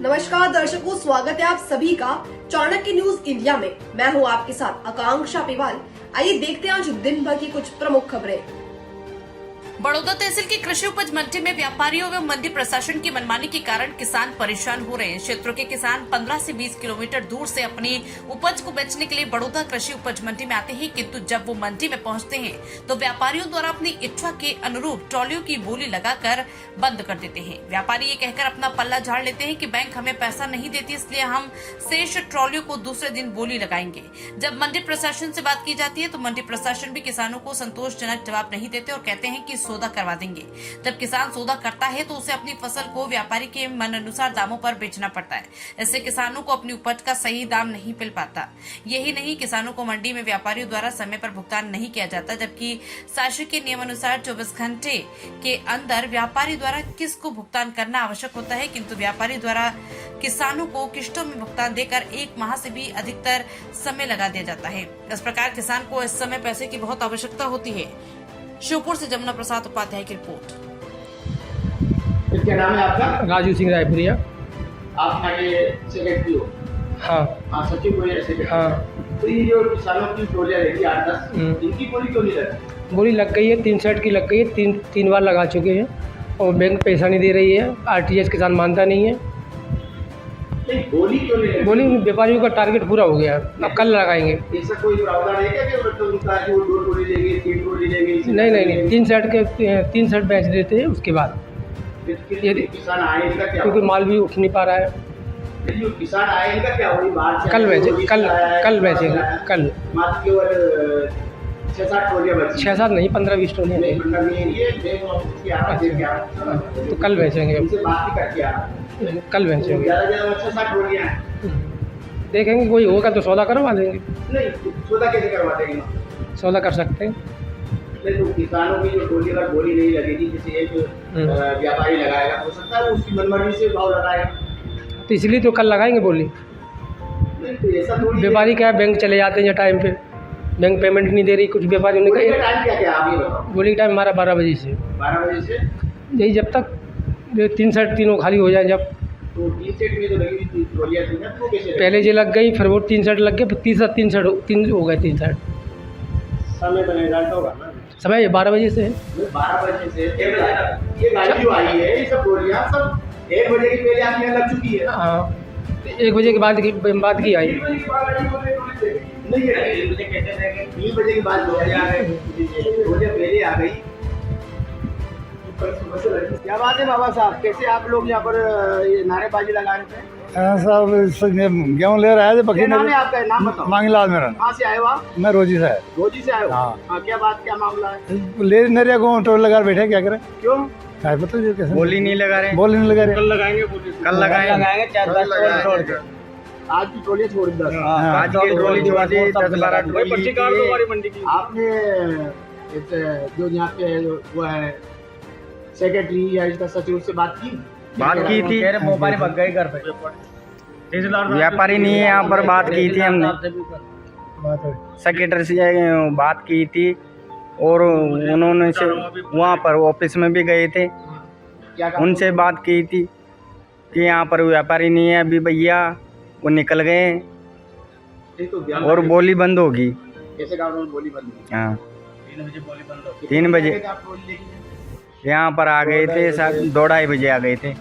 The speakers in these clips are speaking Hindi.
नमस्कार दर्शकों, स्वागत है आप सभी का चाणक्य न्यूज इंडिया में। मैं हूं आपके साथ आकांक्षा पिवाल। आइए देखते हैं आज दिन भर की कुछ प्रमुख खबरें। बड़ौदा तहसील की कृषि उपज मंडी में व्यापारियों एवं मंडी प्रशासन की मनमानी के कारण किसान परेशान हो रहे हैं। क्षेत्रों के किसान 15 से 20 किलोमीटर दूर से अपनी उपज को बेचने के लिए बड़ौदा कृषि उपज मंडी में आते हैं, किंतु जब वो मंडी में पहुंचते हैं तो व्यापारियों द्वारा अपनी इच्छा के अनुरूप ट्रॉलियों की बोली लगाकर बंद कर देते हैं। व्यापारी ये कहकर अपना पल्ला झाड़ लेते हैं कि बैंक हमें पैसा नहीं देती, इसलिए हम शेष ट्रॉलियों को दूसरे दिन बोली लगाएंगे। जब मंडी प्रशासन से बात की जाती है तो मंडी प्रशासन भी किसानों को संतोषजनक जवाब नहीं देते और कहते हैं कि सौदा करवा देंगे। जब किसान सौदा करता है तो उसे अपनी फसल को व्यापारी के मन अनुसार दामों पर बेचना पड़ता है। इससे किसानों को अपनी उपज का सही दाम नहीं मिल पाता। यही नहीं, किसानों को मंडी में व्यापारियों द्वारा समय पर भुगतान नहीं किया जाता, जबकि शासन के नियमानुसार 24 घंटे के अंदर व्यापारी द्वारा किस्त को भुगतान करना आवश्यक होता है, किंतु व्यापारी द्वारा किसानों को किस्तों में भुगतान देकर 1 माह से भी अधिकतर समय लगा दिया जाता है। इस प्रकार किसान को इस समय पैसे की बहुत आवश्यकता होती है। श्योपुर से जमुना प्रसाद उपाध्याय की रिपोर्ट। क्या नाम है आपका? राजू सिंह रायपुरिया। आप आगे सेक्रेटरी हो? हाँ सचिव हो या सेक्रेटरी? हाँ। तो ये जो किसानों की टोलियां रहेगी 8-10, इनकी बोली क्यों नहीं लगती? बोली लग गई है, 3 सेट की लग गई है, तीन बार लगा चुके हैं और बैंक पैसा नहीं दे रही है। आरटीएस किसान मानता नहीं है। नहीं, बोली क्यों नहीं लगती? बोली व्यापारियों का टारगेट पूरा हो गया, अब कल लगाएंगे। ऐसा कोई प्रावधान है क्या कि मतलब उनका जो 2 टोली लेंगे, 3 टोली लेंगे? नहीं, 3 सेट बेच देते हैं उसके बाद। यदि किसान आए इनका क्या? क्योंकि माल भी उठ नहीं पा रहा है। जो किसान आए इनका क्या होगी? बाहर से कल बेचेंगे, कल बेचेंगे कल। मात्र केवल 6-7 टोलियां बची? 6-7 नहीं, 15-20 टोलियां। नहीं, मतलब ये बैंक ऑफिस के आप देख के आ, तो कल बेचेंगे, उनसे बात भी करके आ, कल बेचेंगे। ज़्यादा 6-7 टोलियां हैं। देखेंगे, कोई होगा तो सौदा करवा देंगे। नहीं, सौदा कैसे करवा देंगे? सौदा कर सकते हैं। नहीं, तो किसानों की जो टोली अगर बोली नहीं लगेगी, जैसे एक व्यापारी लगाएगा, हो सकता है उसकी मनमर्जी से भाव लगाएगा, तो इसलिए तो कल लगाएंगे बोली। नहीं तो ऐसा थोड़ी। व्यापारी क्या है, बैंक चले जाते हैं टाइम पे, बैंक पेमेंट नहीं दे रही। कुछ व्यापारियों ने बोली का टाइम क्या आप ये बताओ? बोली टाइम हमारा 12 बजे से 12 बजे से यही, जब तक 3 सेट तीनों खाली हो जाए। जब तो 3 सेट में तो लगी थी टोलियां थी ना, तो कैसे पहले ये लग गई, फिर वो 3 सेट लग गए, फिर तीसरा 3 हो गए 3 सेट। समय का निर्धारित होगा ना? समय 12 बजे से है। 12 बजे से ये गाड़ी जो आई है, ये सब टोलियां सब 1 बजे के पहले आपके यहाँ लग चुकी है। हाँ, 1 बजे के बाद की आई। 1 बजे के बाद नहीं है, 1 बजे कैसे रहेंगे? 3 बजे के बाद टोलियां आ गई, टोलियां पहले आ गई। क्या बात है बाबा साहब, कैसे आप लोग यहाँ पर ये नारेबाजी लगा रहे थे? साहब गेहूँ ले रहा है। क्या नाम है आपका? नाम बताओ। मांगलाल मेरा। कहाँ से आए हो आप? मैं रोजी से है। रोजी से आए हो? हाँ। हाँ, क्या बात, क्या मामला है? ले नहीं रहे गेहूँ, टोल लगा बैठे, क्या करें? क्यों? क्या पता जी कैसे बोली नहीं लगा रहे, बोली नहीं लगा रहे। कल लगाएंगे, कल लगाएंगे 4-10 छोड़ के। आज की टोलियां छोड़ दी 10। आज की ट्रॉली जो आती है 10-12 ट्रॉली। पर्ची काट दो हमारी मंडी की। आपने जो यहाँ पे वो है सेक्रेटरी या इसका सचिव से बात की थी। व्यापारी भग गए घर पे, व्यापारी नहीं है यहाँ पर। बात की थी हमने, सेक्रेटरी से बात की थी और उन्होंने से वहाँ पर ऑफिस में भी गए थे, उनसे बात की थी कि यहाँ पर व्यापारी नहीं है अभी भैया, वो निकल गए और बोली बंद होगी। कैसे बोली बंद? हाँ, 3 बजे बोली बंद होगी। 3 बजे यहाँ पर आ गए थे, 2-2:30 बजे आ गए थे।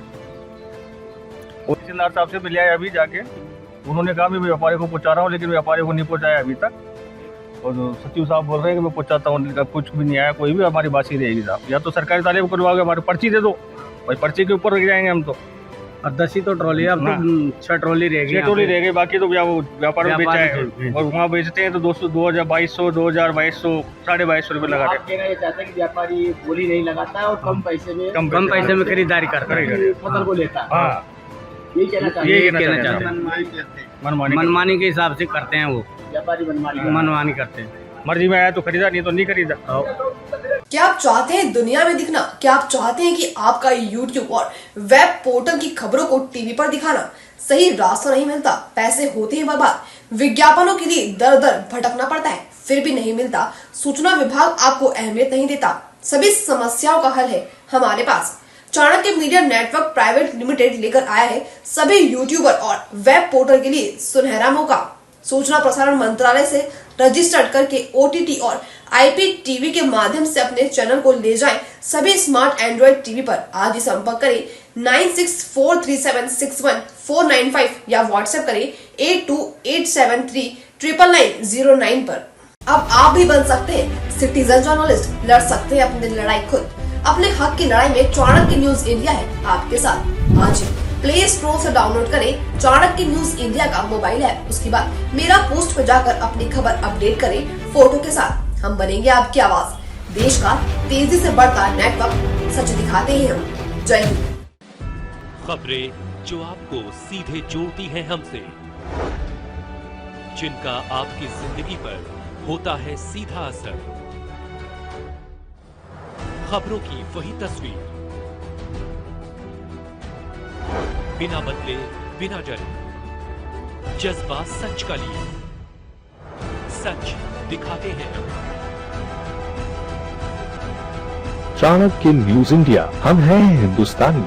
तहसीलदार साहब से मिले अभी जाके, उन्होंने कहा मैं व्यापारी को पहुँचा रहा हूँ, लेकिन व्यापारी को नहीं पहुँचाया अभी तक। और सचिव साहब बोल रहे हैं कि मैं पहुँचाता हूँ, कुछ भी नहीं आया, कोई भी हमारी बात ही रहेगी साहब। या तो सरकारी तालीम करवाओगे, हमारी पर्ची दे दो भाई, पर्ची के ऊपर रख जाएंगे हम तो। और 10 ही तो ट्रॉली, अब तो 6 ट्रॉली रह गई। 6 ट्रॉली रह गई, बाकी तो व्यापार में बेचा है। और वहाँ बेचते हैं तो 2200, 2200, 2250 रुपये लगा आप कहना ये चाहते हैं कि व्यापारी बोली नहीं लगाता है और कम पैसे में खरीदारी करता है, फसल को लेता है। हाँ, यही कहना चाहते हैं। मनमानी के हिसाब से करते हैं वो व्यापारी, मनमानी करते हैं। मर्जी में आया तो खरीदा, नहीं तो नहीं खरीदा। क्या आप चाहते हैं दुनिया में दिखना? क्या आप चाहते हैं कि आपका YouTube और वेब पोर्टल की खबरों को टीवी पर दिखाना? सही रास्ता नहीं मिलता, पैसे होते हैं बर्बाद, विज्ञापनों के लिए दर दर भटकना पड़ता है, फिर भी नहीं मिलता, सूचना विभाग आपको अहमियत नहीं देता। सभी समस्याओं का हल है हमारे पास। Chanakya media network private limited लेकर आया है सभी यूट्यूबर और वेब पोर्टल के लिए सुनहरा मौका। सूचना प्रसारण मंत्रालय से रजिस्टर्ड करके OTT और IPTV के माध्यम से अपने चैनल को ले जाएं सभी स्मार्ट एंड्रॉइड टीवी पर। आज ही संपर्क करें 9643761495 या व्हाट्सएप करें 8287399909 पर। अब आप भी बन सकते हैं सिटीजन जर्नलिस्ट, लड़ सकते हैं अपनी लड़ाई खुद। अपने हक की लड़ाई में चाणक्य न्यूज इंडिया है आपके साथ। आज ही प्ले स्टोर से डाउनलोड करें चाणक्य न्यूज इंडिया का मोबाइल ऐप। उसके बाद मेरा पोस्ट पर जाकर अपनी खबर अपडेट करें फोटो के साथ। हम बनेंगे आपकी आवाज, देश का तेजी से बढ़ता नेटवर्क, सच दिखाते हैं हम। जय हिंद। खबरें जो आपको सीधे जोड़ती हैं हमसे, जिनका आपकी जिंदगी पर होता है सीधा असर, खबरों की वही तस्वीर, बिना बदले बिना डरे, जज्बा सच का लिए, सच दिखाते हैं। चाणक्य न्यूज इंडिया, हम हैं हिंदुस्तानी।